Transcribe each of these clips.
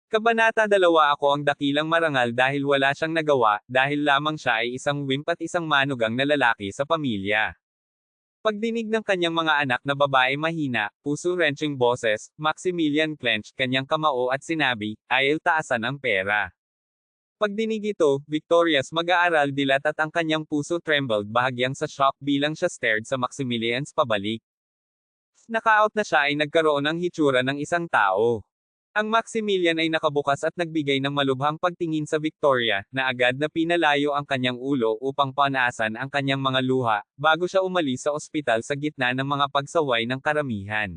Kabanata 2 Ako ang dakilang marangal dahil wala siyang nagawa, dahil lamang siya ay isang wimp at isang manugang na lalaki sa pamilya. Pagdinig ng kanyang mga anak na babae mahina, puso-wrenching boses, Maximilian clenched kanyang kamao at sinabi, "I'll taasan ang pera." Pagdinig ito, Victoria's mag-aaral dilat at ang kanyang puso trembled bahagyang sa shock bilang siya stared sa Maximilian's pabalik. Naka-out na siya ay nagkaroon ng hitsura ng isang tao. Ang Maximilian ay nakabukas at nagbigay ng malubhang pagtingin sa Victoria, na agad na pinalayo ang kanyang ulo upang panasan ang kanyang mga luha, bago siya umalis sa ospital sa gitna ng mga pagsaway ng karamihan.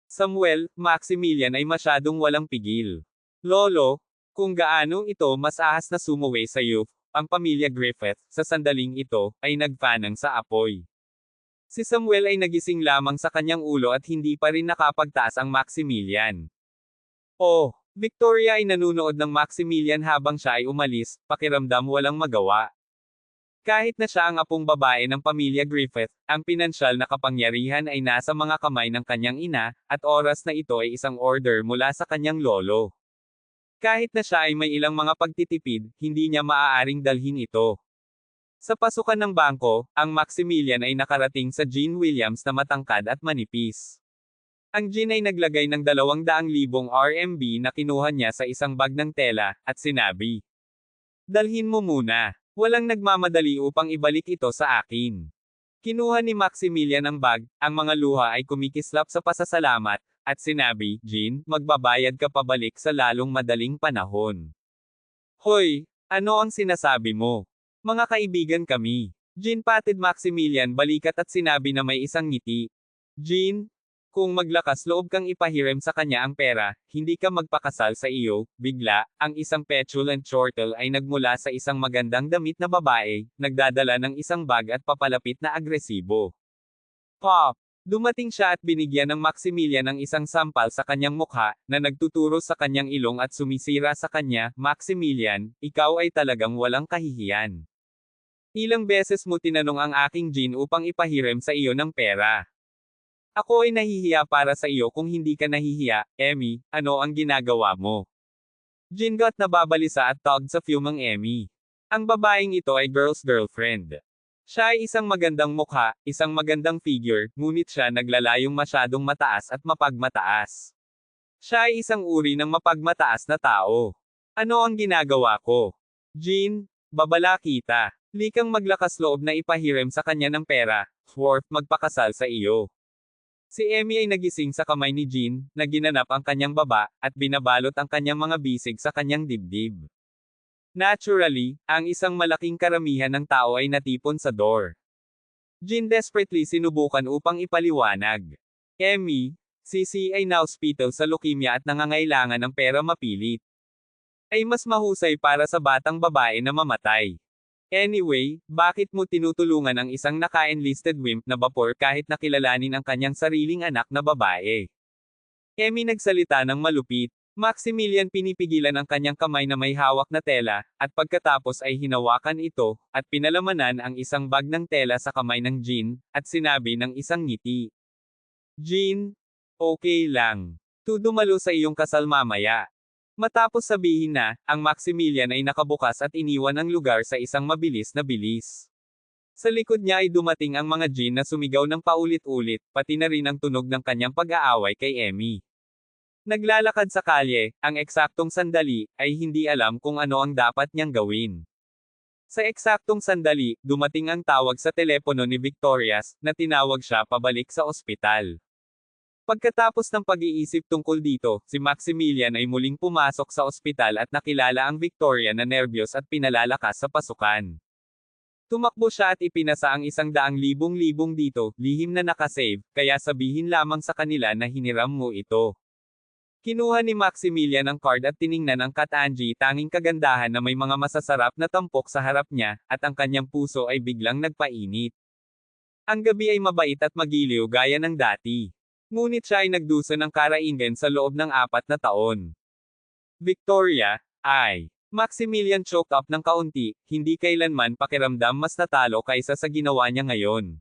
Samuel, Maximilian ay masyadong walang pigil. Lolo, kung gaano ito mas ahas na sumuway sa youth, ang pamilya Griffith, sa sandaling ito, ay nagfanang sa apoy. Si Samuel ay nagising lamang sa kanyang ulo at hindi pa rin nakapagtaas ang Maximilian. Oh, Victoria ay nanunood ng Maximilian habang siya ay umalis, pakiramdam walang magawa. Kahit na siya ang apong babae ng pamilya Griffith, ang pinansyal na kapangyarihan ay nasa mga kamay ng kanyang ina, at oras na ito ay isang order mula sa kanyang lolo. Kahit na siya ay may ilang mga pagtitipid, hindi niya maaaring dalhin ito. Sa pasukan ng bangko, ang Maximilian ay nakarating sa Jean Williams na matangkad at manipis. Ang Jean ay naglagay ng 200,000 RMB na kinuha niya sa isang bag ng tela, at sinabi, "Dalhin mo muna. Walang nagmamadali upang ibalik ito sa akin." Kinuha ni Maximilian ang bag, ang mga luha ay kumikislap sa pasasalamat, at sinabi, "Jean, magbabayad ka pabalik sa lalong madaling panahon." "Hoy, ano ang sinasabi mo? Mga kaibigan kami." Jean patid Maximilian balikat at sinabi na may isang ngiti. "Jean, kung maglakas loob kang ipahiram sa kanya ang pera, hindi ka magpakasal sa iyo." Bigla, ang isang petulant chortle ay nagmula sa isang magandang damit na babae, nagdadala ng isang bag at papalapit na agresibo. Pop! Dumating siya at binigyan ng Maximilian ng isang sampal sa kanyang mukha, na nagtuturo sa kanyang ilong at sumisira sa kanya, "Maximilian, ikaw ay talagang walang kahihiyan. Ilang beses mo tinanong ang aking Jean upang ipahiram sa iyo ng pera. Ako ay nahihiya para sa iyo kung hindi ka nahihiya, Emmy, ano ang ginagawa mo?" Gingot na babalisa at tugged sa fumang Emmy. Ang babaeng ito ay girl's girlfriend. Siya ay isang magandang mukha, isang magandang figure, ngunit siya naglalayong masyadong mataas at mapagmataas. Siya ay isang uri ng mapagmataas na tao. "Ano ang ginagawa ko? Jean, babala kita. Likang maglakas loob na ipahiram sa kanya ng pera, worth magpakasal sa iyo." Si Emmy ay nagising sa kamay ni Jean, na ginanap ang kanyang baba, at binabalot ang kanyang mga bisig sa kanyang dibdib. Naturally, ang isang malaking karamihan ng tao ay natipon sa door. Jean desperately sinubukan upang ipaliwanag. "Emmy, si ay na-hospital sa leukemia at nangangailangan ng pera mapilit. Ay mas mahusay para sa batang babae na mamatay. Anyway, bakit mo tinutulungan ang isang naka-enlisted wimp na bapor kahit nakilalanin ang kanyang sariling anak na babae?" Emmy nagsalita ng malupit. Maximilian pinipigilan ang kanyang kamay na may hawak na tela, at pagkatapos ay hinawakan ito, at pinalamanan ang isang bag ng tela sa kamay ng Jean, at sinabi ng isang ngiti, "Jean, okay lang. Tudumalo sa iyong kasal mamaya." Matapos sabihin na, ang Maximilian ay nakabukas at iniwan ang lugar sa isang mabilis na bilis. Sa likod niya ay dumating ang mga Jean na sumigaw ng paulit-ulit, pati na rin ang tunog ng kanyang pag-aaway kay Emmy. Naglalakad sa kalye, ang eksaktong sandali, ay hindi alam kung ano ang dapat niyang gawin. Sa eksaktong sandali, dumating ang tawag sa telepono ni Victorias, na tinawag siya pabalik sa ospital. Pagkatapos ng pag-iisip tungkol dito, si Maximilian ay muling pumasok sa ospital at nakilala ang Victoria na nerbiyos at pinalalakas sa pasukan. Tumakbo siya at ipinasa ang 100,000 dito, lihim na nakasave, kaya sabihin lamang sa kanila na hiniram mo ito. Kinuha ni Maximilian ang card at tiningnan ang Kat-Angie tanging kagandahan na may mga masasarap na tampok sa harap niya, at ang kanyang puso ay biglang nagpainit. Ang gabi ay mabait at magiliw gaya ng dati. Ngunit siya ay nagdusa ng karaingen sa loob ng 4 na taon. Victoria, ay. Maximilian choked up ng kaunti, hindi kailanman pakiramdam mas natalo kaysa sa ginawa niya ngayon.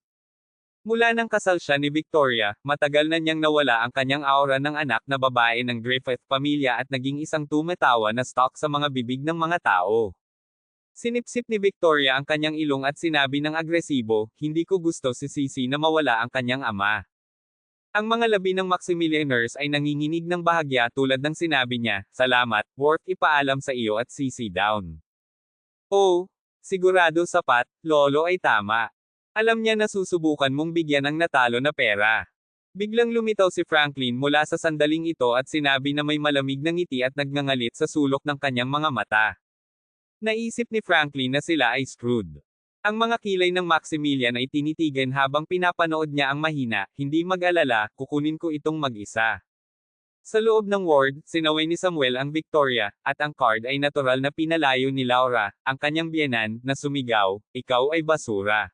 Mula nang kasal siya ni Victoria, matagal na niyang nawala ang kanyang aura ng anak na babae ng Griffith pamilya at naging isang tumatawa na stalk sa mga bibig ng mga tao. Sinipsip ni Victoria ang kanyang ilong at sinabi ng agresibo, "Hindi ko gusto si Sisi na mawala ang kanyang ama." Ang mga labi ng Maximilianers ay nanginginig ng bahagya tulad ng sinabi niya, "Salamat, worth ipaalam sa iyo at Sisi down." Oh, sigurado sapat, Lolo ay tama. Alam niya na susubukan mong bigyan ng natalo na pera. Biglang lumitaw si Franklin mula sa sandaling ito at sinabi na may malamig na ngiti at nagngangalit sa sulok ng kanyang mga mata. Naisip ni Franklin na sila ay screwed. Ang mga kilay ng Maximilian ay tinitigan habang pinapanood niya ang mahina, "Hindi mag-alala, kukunin ko itong mag-isa." Sa loob ng ward, sinaway ni Samuel ang Victoria, at ang card ay natural na pinalayo ni Laura, ang kanyang biyenan, na sumigaw, "Ikaw ay basura.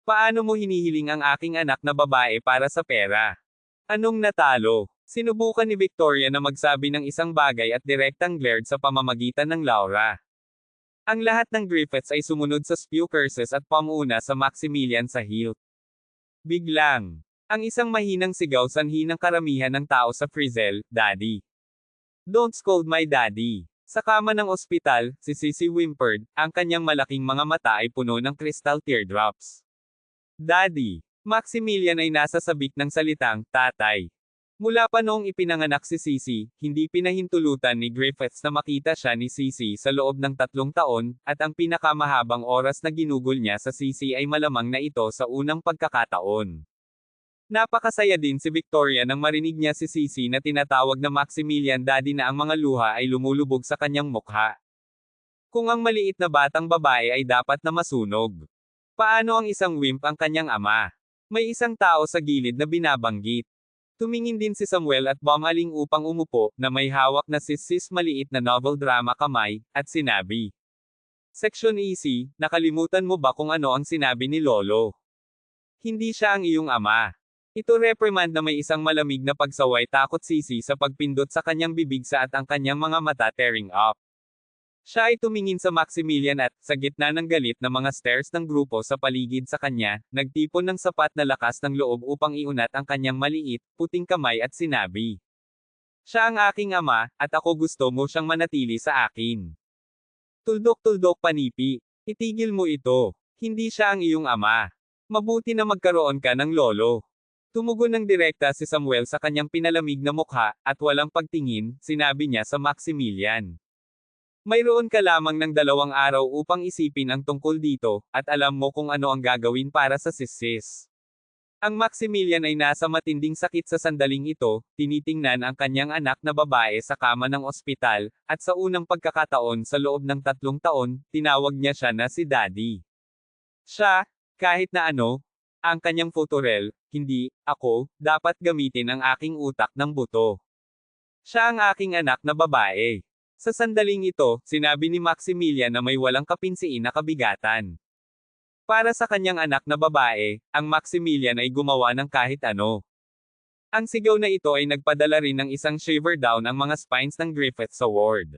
Paano mo hinihiling ang aking anak na babae para sa pera? Anong natalo?" Sinubukan ni Victoria na magsabi ng isang bagay at direktang glared sa pamamagitan ng Laura. Ang lahat ng Griffiths ay sumunod sa spew curses at pamuna sa Maximilian sa hilt. Biglang, ang isang mahinang sigaw sanhi ng karamihan ng tao sa Frizzell, "Daddy! Don't scold my daddy!" Sa kama ng ospital, si Sisi whimpered, ang kanyang malaking mga mata ay puno ng crystal teardrops. "Daddy!" Maximilian ay nasa sabik ng salitang, "Tatay." Mula pa noong ipinanganak si Sisi, hindi pinahintulutan ni Griffiths na makita siya ni Sisi sa loob ng 3 taon, at ang pinakamahabang oras na ginugol niya sa Sisi ay malamang na ito sa unang pagkakataon. Napakasaya din si Victoria nang marinig niya si Sisi na tinatawag na Maximilian Daddy na ang mga luha ay lumulubog sa kanyang mukha. Kung ang maliit na batang babae ay dapat na masunog, paano ang isang wimp ang kanyang ama? May isang tao sa gilid na binabanggit. Tumingin din si Samuel at bumaling upang umupo, na may hawak na sis maliit na novel drama kamay, at sinabi. Section EC, nakalimutan mo ba kung ano ang sinabi ni Lolo? Hindi siya ang iyong ama. Ito reprimand na may isang malamig na pagsaway takot Sisi sa pagpindot sa kanyang bibig at ang kanyang mga mata tearing up. Siya ay tumingin sa Maximilian at, sa gitna ng galit na mga stares ng grupo sa paligid sa kanya, nagtipon ng sapat na lakas ng loob upang iunat ang kanyang maliit, puting kamay at sinabi. Siya ang aking ama, at ako gusto mo siyang manatili sa akin. Tuldok-tuldok panipi. Itigil mo ito. Hindi siya ang iyong ama. Mabuti na magkaroon ka ng lolo. Tumugon ng direkta si Samuel sa kanyang pinalamig na mukha, at walang pagtingin, sinabi niya sa Maximilian. Mayroon ka lamang ng 2 araw upang isipin ang tungkol dito, at alam mo kung ano ang gagawin para sa sis. Ang Maximilian ay nasa matinding sakit sa sandaling ito, tinitingnan ang kanyang anak na babae sa kama ng ospital, at sa unang pagkakataon sa loob ng 3 taon, tinawag niya siya na si Daddy. Siya, kahit na ano, ang kanyang futurel, hindi, ako, dapat gamitin ang aking utak ng buto. Siya ang aking anak na babae. Sa sandaling ito, sinabi ni Maximilian na may walang kapinsiin na kabigatan. Para sa kanyang anak na babae, ang Maximilian ay gumawa ng kahit ano. Ang sigaw na ito ay nagpadala rin ng isang shiver down ang mga spines ng Griffiths sa ward.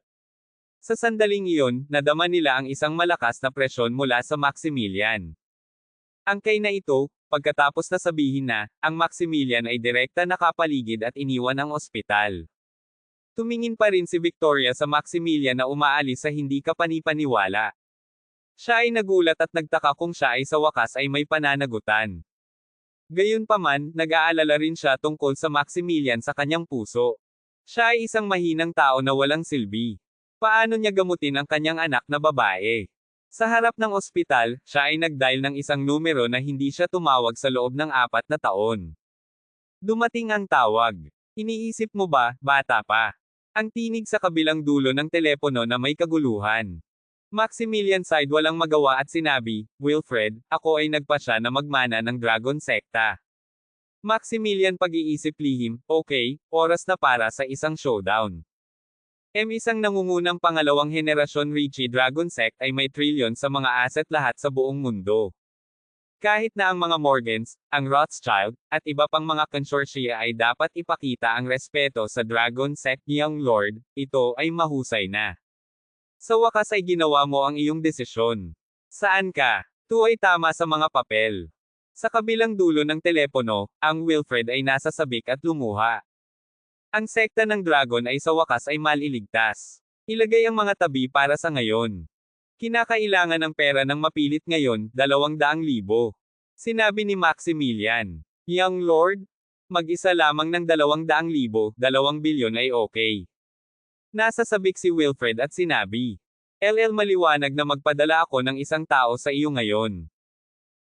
Sa sandaling iyon, nadama nila ang isang malakas na presyon mula sa Maximilian. Ang kay na ito, pagkatapos na sabihin na, ang Maximilian ay direkta nakapaligid at iniwan ang ospital. Tumingin pa rin si Victoria sa Maximilian na umaalis sa hindi kapanipaniwala. Siya ay nagulat at nagtaka kung siya ay sa wakas ay may pananagutan. Gayunpaman, nag-aalala rin siya tungkol sa Maximilian sa kanyang puso. Siya ay isang mahinang tao na walang silbi. Paano niya gamutin ang kanyang anak na babae? Sa harap ng ospital, siya ay nag-dial ng isang numero na hindi siya tumawag sa loob ng 4 na taon. Dumating ang tawag. Iniisip mo ba, bata pa? Ang tinig sa kabilang dulo ng telepono na may kaguluhan. Maximilian sighed walang magawa at sinabi, Wilfred, ako ay nagpasya na magmana ng Dragon Sekta. Maximilian pag-iisip lihim, okay, oras na para sa isang showdown. Isang nangungunang pangalawang henerasyon Richie Dragon Sect ay may trilyon sa mga asset lahat sa buong mundo. Kahit na ang mga Morgans, ang Rothschild, at iba pang mga consortia ay dapat ipakita ang respeto sa Dragon Sect Young Lord, ito ay mahusay na. Sa wakas ay ginawa mo ang iyong desisyon. Saan ka? Ito ay tama sa mga papel. Sa kabilang dulo ng telepono, ang Wilfred ay nasa sabik at lumuha. Ang sekta ng dragon ay sa wakas ay maliligtas. Ilagay ang mga tabi para sa ngayon. Kinakailangan ng pera ng mapilit ngayon, 200,000. Sinabi ni Maximilian. Young Lord, mag-isa lamang ng 200,000, 2 bilyon ay okay. Nasa sabik si Wilfred at sinabi. Maliwanag na magpadala ako ng isang tao sa iyo ngayon.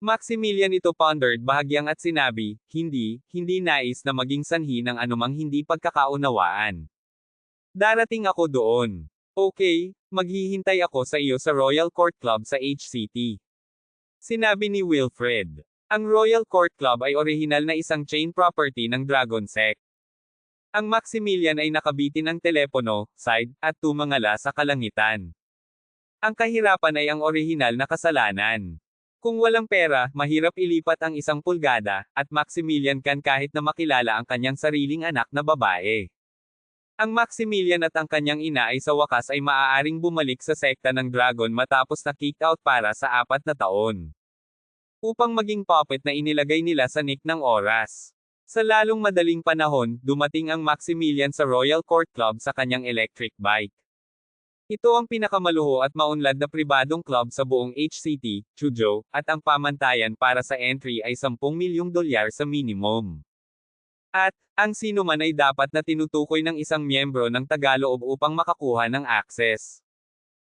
Maximilian ito pondered bahagyang at sinabi, hindi nais na maging sanhi ng anumang hindi pagkakaunawaan. Darating ako doon. Okay, maghihintay ako sa iyo sa Royal Court Club sa HCT. Sinabi ni Wilfred. Ang Royal Court Club ay orihinal na isang chain property ng Dragon Sect. Ang Maximilian ay nakabitin ng telepono, side, at tumangala sa kalangitan. Ang kahirapan ay ang orihinal na kasalanan. Kung walang pera, mahirap ilipat ang 1 pulgada, at Maximilian kan kahit na makilala ang kanyang sariling anak na babae. Ang Maximilian at ang kanyang ina ay sa wakas ay maaaring bumalik sa sekta ng Dragon matapos na kick out para sa 4 na taon. Upang maging puppet na inilagay nila sa nick ng oras. Sa lalong madaling panahon, dumating ang Maximilian sa Royal Court Club sa kanyang electric bike. Ito ang pinakamaluho at maunlad na pribadong club sa buong HCT, Chuzhou, at ang pamantayan para sa entry ay 10 milyong dolyar sa minimum. At, ang sino man ay dapat na tinutukoy ng isang miyembro ng Tagaloob upang makakuha ng access.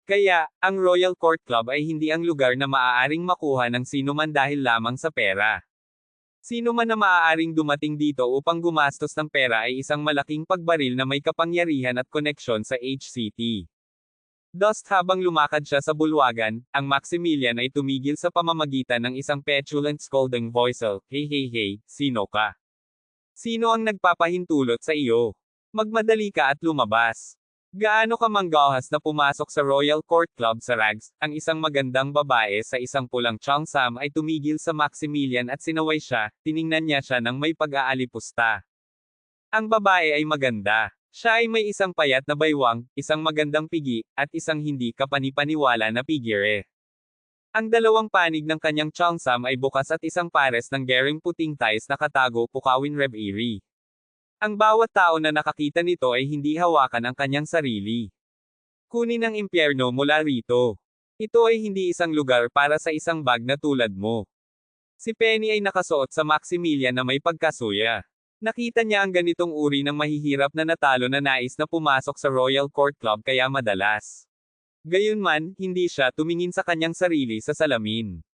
Kaya, ang Royal Court Club ay hindi ang lugar na maaaring makuha ng sino man dahil lamang sa pera. Sino man na maaaring dumating dito upang gumastos ng pera ay isang malaking pagbaril na may kapangyarihan at koneksyon sa HCT. Thus habang lumakad siya sa bulwagan, ang Maximilian ay tumigil sa pamamagitan ng isang petulant scolding voice. Hey, sino ka? Sino ang nagpapahintulot sa iyo? Magmadali ka at lumabas. Gaano ka manggahas na pumasok sa Royal Court Club sa Rags, ang isang magandang babae sa isang pulang Cheongsam ay tumigil sa Maximilian at sinaway siya, tiningnan niya siya ng may pag-aalipusta. Ang babae ay maganda. Siya ay may isang payat na baywang, isang magandang pigi, at isang hindi kapanipaniwala na pigire. Ang dalawang panig ng kanyang Cheongsam ay bukas at isang pares ng garing puting ties na katago pukawin Reb Eri. Ang bawat tao na nakakita nito ay hindi hawakan ang kanyang sarili. Kunin ang impyerno mula rito. Ito ay hindi isang lugar para sa isang bag na tulad mo. Si Penny ay nakasuot sa Maximilian na may pagkasuya. Nakita niya ang ganitong uri ng mahihirap na natalo na nais na pumasok sa Royal Court Club kaya madalas. Gayunman, hindi siya tumingin sa kanyang sarili sa salamin.